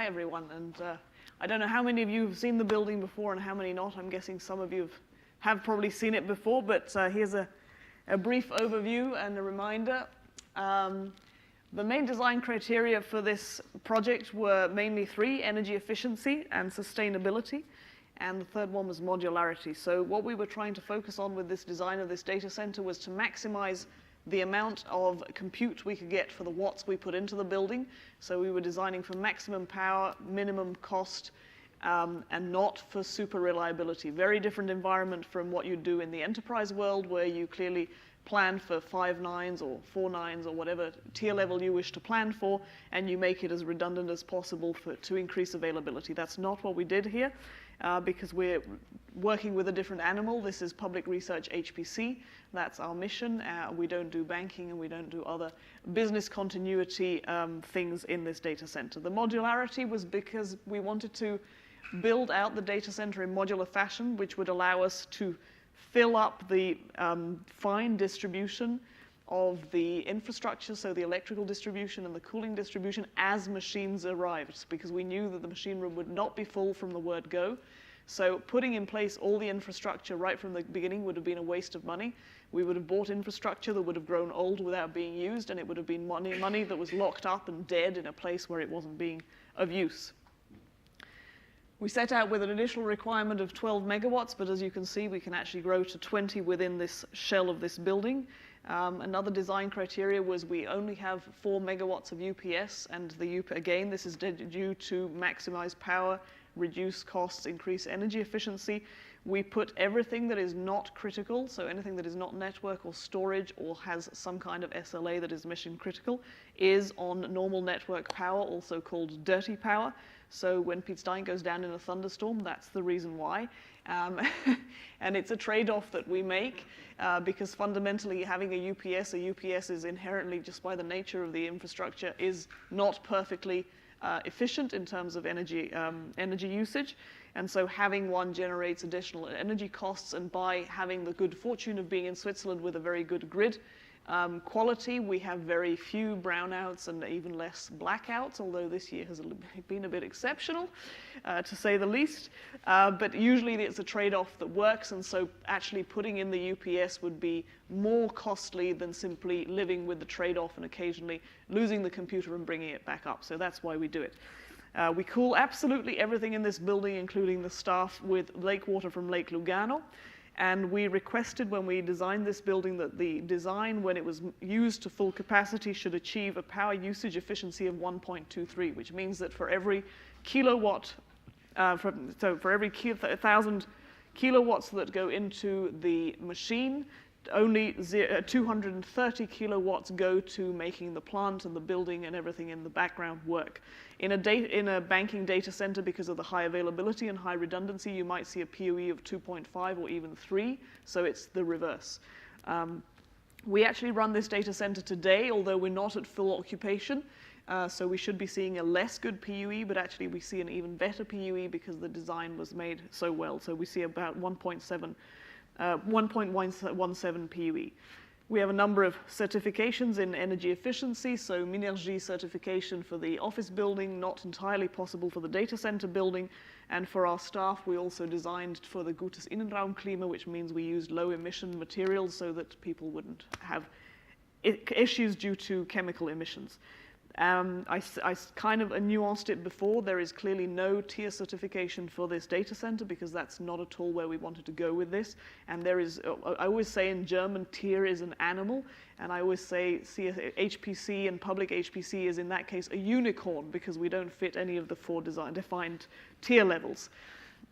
Hi everyone, and I don't know how many of you have seen the building before and how many not. I'm guessing some of you have probably seen it before, but here's a brief overview and a reminder. The main design criteria for this project were mainly three: energy efficiency and sustainability, and the third one was modularity. So what we were trying to focus on with this design of this data center was to maximize the amount of compute we could get for the watts we put into the building. So we were designing for maximum power, minimum cost, and not for super reliability. Very different environment from what you do in the enterprise world, where you clearly plan for 5 nines or 4 nines or whatever tier level you wish to plan for, and you make it as redundant as possible to increase availability. That's not what we did here, because we're working with a different animal. This is public research HPC. That's our mission. We don't do banking and we don't do other business continuity things in this data center. The modularity was because we wanted to build out the data center in modular fashion, which would allow us to fill up the fine distribution of the infrastructure, so the electrical distribution and the cooling distribution, as machines arrived, because we knew that the machine room would not be full from the word go. So putting in place all the infrastructure right from the beginning would have been a waste of money. We would have bought infrastructure that would have grown old without being used, and it would have been money that was locked up and dead in a place where it wasn't being of use. We set out with an initial requirement of 12 megawatts, but as you can see, we can actually grow to 20 within this shell of this building. Another design criteria was we only have 4 megawatts of UPS, and again, this is due to maximize power, reduce costs, increase energy efficiency. We put everything that is not critical, so anything that is not network or storage or has some kind of SLA that is mission critical, is on normal network power, also called dirty power. So when Pete Stein goes down in a thunderstorm, that's the reason why. And it's a trade-off that we make, because fundamentally having a UPS is inherently, just by the nature of the infrastructure, is not perfectly efficient in terms of energy usage. And so having one generates additional energy costs, and by having the good fortune of being in Switzerland with a very good grid quality, we have very few brownouts and even less blackouts, although this year has been a bit exceptional, to say the least. But usually it's a trade-off that works, and so actually putting in the UPS would be more costly than simply living with the trade-off and occasionally losing the computer and bringing it back up. So that's why we do it. We cool absolutely everything in this building, including the staff, with lake water from Lake Lugano. And we requested when we designed this building that the design, when it was used to full capacity, should achieve a power usage efficiency of 1.23, which means that for every kilowatt, for every 1,000 kilowatts that go into the machine, only 230 kilowatts go to making the plant and the building and everything in the background work. In a banking data center, because of the high availability and high redundancy, you might see a PUE of 2.5 or even 3, so it's the reverse. We actually run this data center today, although we're not at full occupation, so we should be seeing a less good PUE, but actually we see an even better PUE because the design was made so well. So we see about 1.17 PUE. We have a number of certifications in energy efficiency, so Minergie certification for the office building, not entirely possible for the data center building. And for our staff, we also designed for the Gutes Innenraumklima, which means we used low emission materials so that people wouldn't have issues due to chemical emissions. I kind of nuanced it before. There is clearly no tier certification for this data center because that's not at all where we wanted to go with this. And there is, I always say in German, tier is an animal. And I always say HPC and public HPC is in that case a unicorn because we don't fit any of the 4 defined tier levels.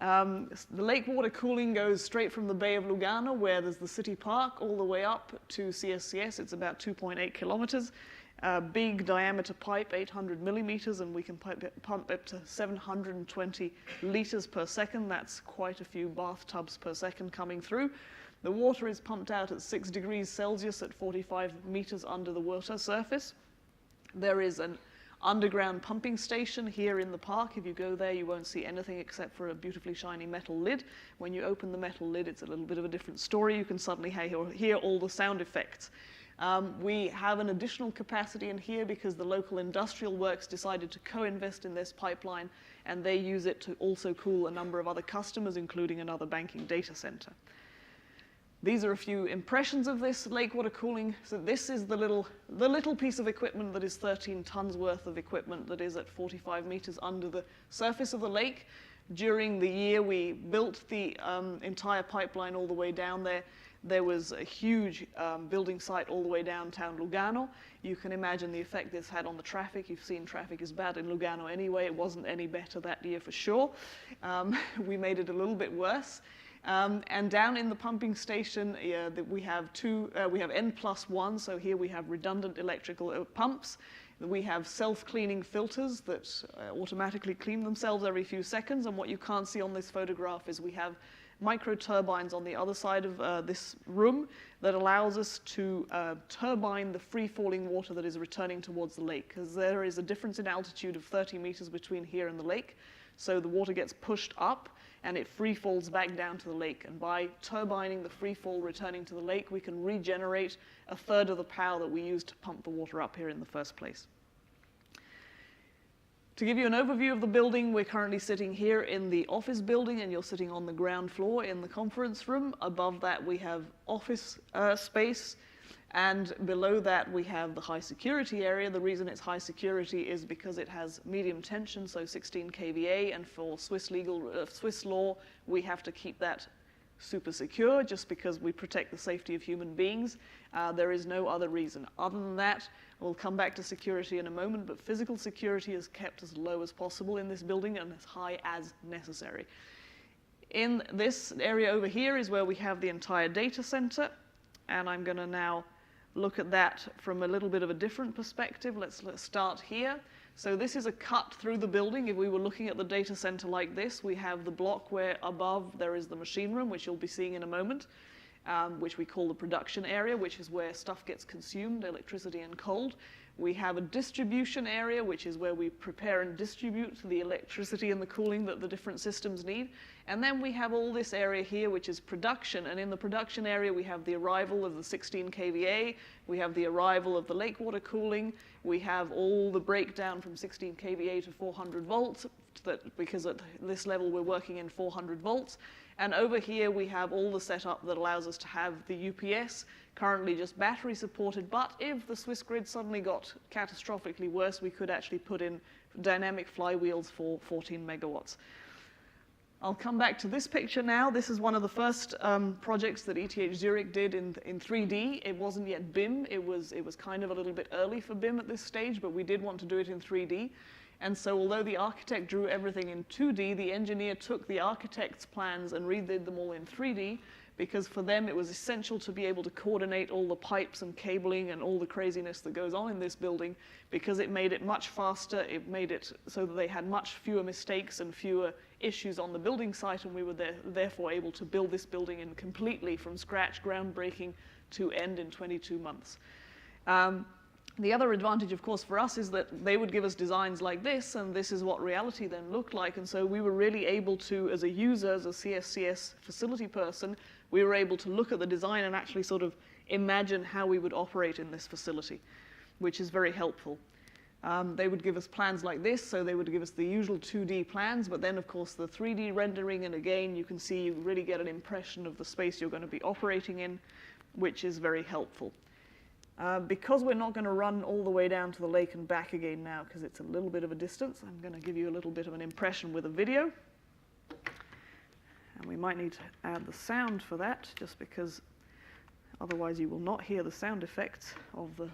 The lake water cooling goes straight from the Bay of Lugano, where there's the city park, all the way up to CSCS. It's about 2.8 kilometers. Big diameter pipe, 800 millimeters, and we can pump up to 720 liters per second. That's quite a few bathtubs per second coming through. The water is pumped out at 6 degrees Celsius at 45 meters under the water surface. There is an underground pumping station here in the park. If you go there, you won't see anything except for a beautifully shiny metal lid. When you open the metal lid, it's a little bit of a different story. You can suddenly hear all the sound effects. We have an additional capacity in here because the local industrial works decided to co-invest in this pipeline, and they use it to also cool a number of other customers, including another banking data center. These are a few impressions of this lake water cooling. So this is the little piece of equipment that is 13 tons worth of equipment that is at 45 meters under the surface of the lake. During the year we built the entire pipeline all the way down there. There was a huge building site all the way downtown Lugano. You can imagine the effect this had on the traffic. You've seen traffic is bad in Lugano anyway. It wasn't any better that year for sure. We made it a little bit worse. And down in the pumping station, we have N+1, so here we have redundant electrical pumps. We have self-cleaning filters that automatically clean themselves every few seconds, and what you can't see on this photograph is we have micro turbines on the other side of this room that allows us to turbine the free-falling water that is returning towards the lake, because there is a difference in altitude of 30 meters between here and the lake. So the water gets pushed up and it free falls back down to the lake. And by turbining the free fall returning to the lake, we can regenerate a third of the power that we used to pump the water up here in the first place. To give you an overview of the building, we're currently sitting here in the office building, and you're sitting on the ground floor in the conference room. Above that, we have office space. And below that, we have the high security area. The reason it's high security is because it has medium tension, so 16 kVA, and for Swiss law, we have to keep that super secure just because we protect the safety of human beings. There is no other reason. Other than that, we'll come back to security in a moment, but physical security is kept as low as possible in this building and as high as necessary. In this area over here is where we have the entire data center, and I'm going to now look at that from a little bit of a different perspective. Let's start here. So this is a cut through the building. If we were looking at the data center like this, we have the block where above there is the machine room, which you'll be seeing in a moment, which we call the production area, which is where stuff gets consumed, electricity and cold. We have a distribution area, which is where we prepare and distribute the electricity and the cooling that the different systems need. And then we have all this area here, which is production. And in the production area, we have the arrival of the 16 kVA. We have the arrival of the lake water cooling. We have all the breakdown from 16 kVA to 400 volts, because at this level, we're working in 400 volts. And over here, we have all the setup that allows us to have the UPS, currently just battery supported, but if the Swiss grid suddenly got catastrophically worse, we could actually put in dynamic flywheels for 14 megawatts. I'll come back to this picture now. This is one of the first projects that ETH Zurich did in 3D. It wasn't yet BIM. It was kind of a little bit early for BIM at this stage, but we did want to do it in 3D. And so although the architect drew everything in 2D, the engineer took the architect's plans and redid them all in 3D, because for them it was essential to be able to coordinate all the pipes and cabling and all the craziness that goes on in this building, because it made it much faster. It made it so that they had much fewer mistakes and fewer issues on the building site, and we were therefore able to build this building in completely from scratch, groundbreaking, to end in 22 months. The other advantage, of course, for us is that they would give us designs like this, and this is what reality then looked like. And so we were really able to, as a user, as a CSCS facility person, we were able to look at the design and actually sort of imagine how we would operate in this facility, which is very helpful. They would give us plans like this, so they would give us the usual 2D plans, but then, of course, the 3D rendering, and again, you can see, you really get an impression of the space you're going to be operating in, which is very helpful. Because we're not going to run all the way down to the lake and back again now, because it's a little bit of a distance, I'm going to give you a little bit of an impression with a video. And we might need to add the sound for that, just because otherwise you will not hear the sound effects of the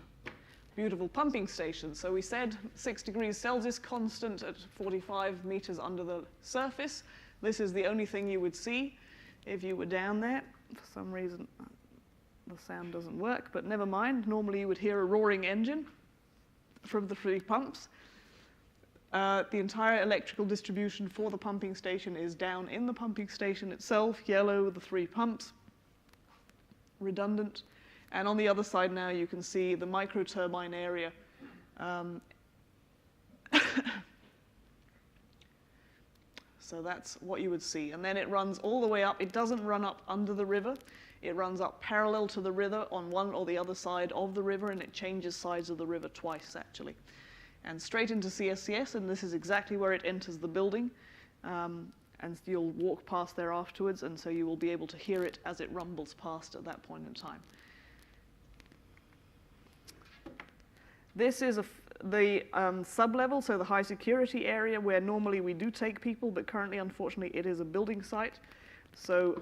beautiful pumping station. So we said 6 degrees Celsius constant at 45 meters under the surface. This is the only thing you would see if you were down there. For some reason, the sound doesn't work, but never mind. Normally you would hear a roaring engine from the 3 pumps. The entire electrical distribution for the pumping station is down in the pumping station itself, yellow with the 3 pumps, redundant. And on the other side now you can see the micro turbine area. So that's what you would see. And then it runs all the way up. It doesn't run up under the river. It runs up parallel to the river on one or the other side of the river, and it changes sides of the river twice, actually. And straight into CSCS, and this is exactly where it enters the building. And you'll walk past there afterwards, and so you will be able to hear it as it rumbles past at that point in time. This is the sub-level, so the high security area where normally we do take people, but currently, unfortunately, it is a building site. So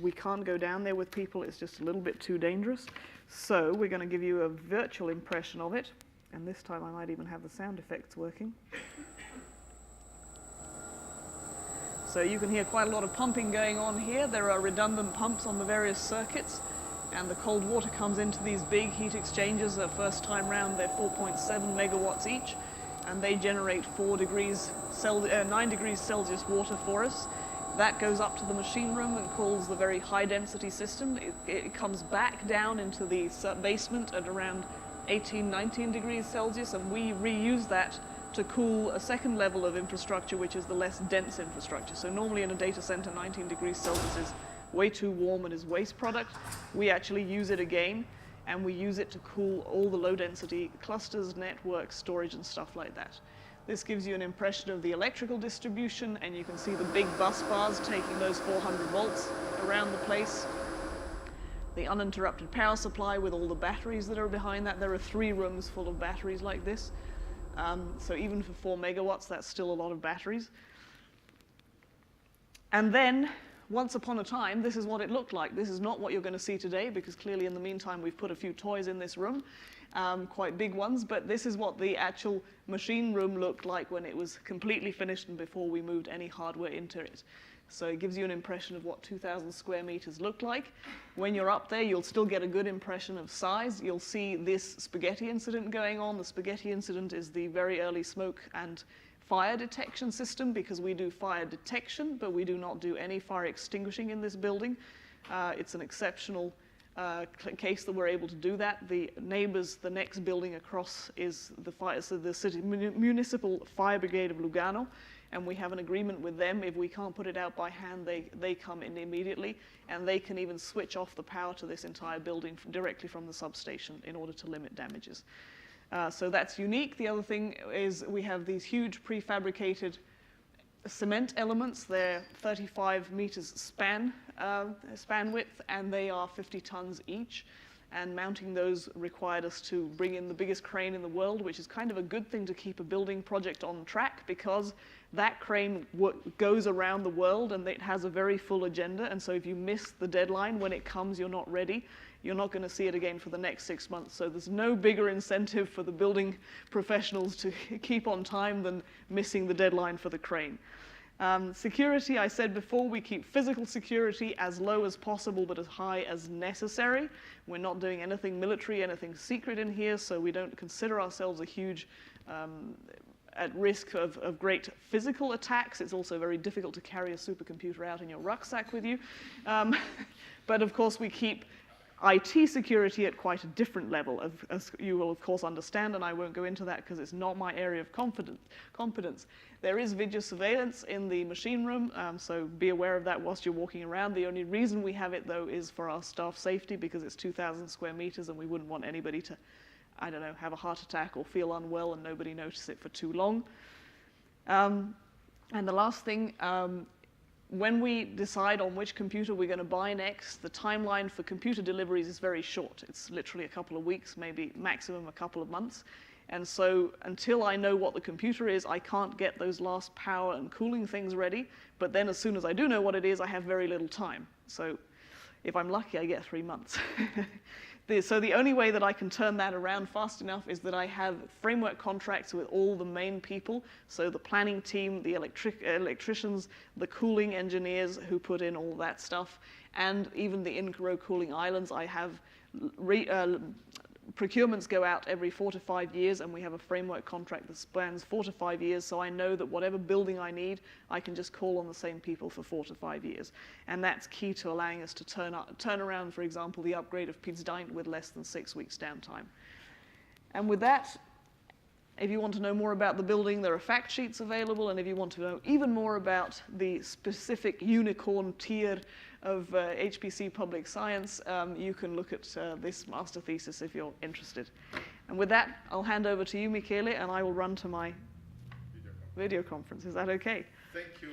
we can't go down there with people. It's just a little bit too dangerous. So we're going to give you a virtual impression of it. And this time I might even have the sound effects working. So you can hear quite a lot of pumping going on here. There are redundant pumps on the various circuits, and the cold water comes into these big heat exchangers. The first time round, they're 4.7 megawatts each, and they generate 9 degrees Celsius water for us. That goes up to the machine room and cools the very high-density system. It comes back down into the basement at around 18, 19 degrees Celsius, and we reuse that to cool a second level of infrastructure, which is the less dense infrastructure. So normally in a data center, 19 degrees Celsius is way too warm and is waste product. We actually use it again, and we use it to cool all the low-density clusters, networks, storage, and stuff like that. This gives you an impression of the electrical distribution, and you can see the big bus bars taking those 400 volts around the place. The uninterrupted power supply with all the batteries that are behind that. There are 3 rooms full of batteries like this. So even for 4 megawatts, that's still a lot of batteries. And then, once upon a time, this is what it looked like. This is not what you're going to see today, because clearly in the meantime we've put a few toys in this room, quite big ones, but this is what the actual machine room looked like when it was completely finished and before we moved any hardware into it. So it gives you an impression of what 2,000 square meters look like. When you're up there, you'll still get a good impression of size. You'll see this spaghetti incident going on. The spaghetti incident is the very early smoke and fire detection system, because we do fire detection, but we do not do any fire extinguishing in this building. It's an exceptional case that we're able to do that. The neighbors, the next building across is the city municipal fire brigade of Lugano, and we have an agreement with them. If we can't put it out by hand, they come in immediately, and they can even switch off the power to this entire building directly from the substation in order to limit damages. So that's unique. The other thing is we have these huge prefabricated cement elements. They're 35 meters span width, and they are 50 tons each. And mounting those required us to bring in the biggest crane in the world, which is kind of a good thing to keep a building project on track, because that crane goes around the world and it has a very full agenda. And so if you miss the deadline, when it comes, you're not ready. You're not going to see it again for the next 6 months. So there's no bigger incentive for the building professionals to keep on time than missing the deadline for the crane. Security, I said before, we keep physical security as low as possible but as high as necessary. We're not doing anything military, anything secret in here, so we don't consider ourselves a huge at risk of great physical attacks. It's also very difficult to carry a supercomputer out in your rucksack with you. But of course we keep IT security at quite a different level, as you will of course understand, and I won't go into that because it's not my area of competence. There is video surveillance in the machine room, so be aware of that whilst you're walking around. The only reason we have it, though, is for our staff safety, because it's 2,000 square meters and we wouldn't want anybody to, I don't know, have a heart attack or feel unwell and nobody notice it for too long. And the last thing, when we decide on which computer we're going to buy next, the timeline for computer deliveries is very short. It's literally a couple of weeks, maybe maximum a couple of months. And so until I know what the computer is, I can't get those last power and cooling things ready. But then as soon as I do know what it is, I have very little time. So if I'm lucky, I get 3 months. So the only way that I can turn that around fast enough is that I have framework contracts with all the main people. So the planning team, the electricians, the cooling engineers who put in all that stuff, and even the in-row cooling islands. I have procurements go out every 4 to 5 years, and we have a framework contract that spans 4 to 5 years, so I know that whatever building I need, I can just call on the same people for 4 to 5 years. And that's key to allowing us to turn around, for example, the upgrade of Pizdijn with less than 6 weeks downtime. And with that, If you want to know more about the building, there are fact sheets available, and if you want to know even more about the specific unicorn tier of HPC public science, you can look at this master thesis if you're interested. And with that, I'll hand over to you, Michele, and I will run to my video conference. Is that okay? Thank you.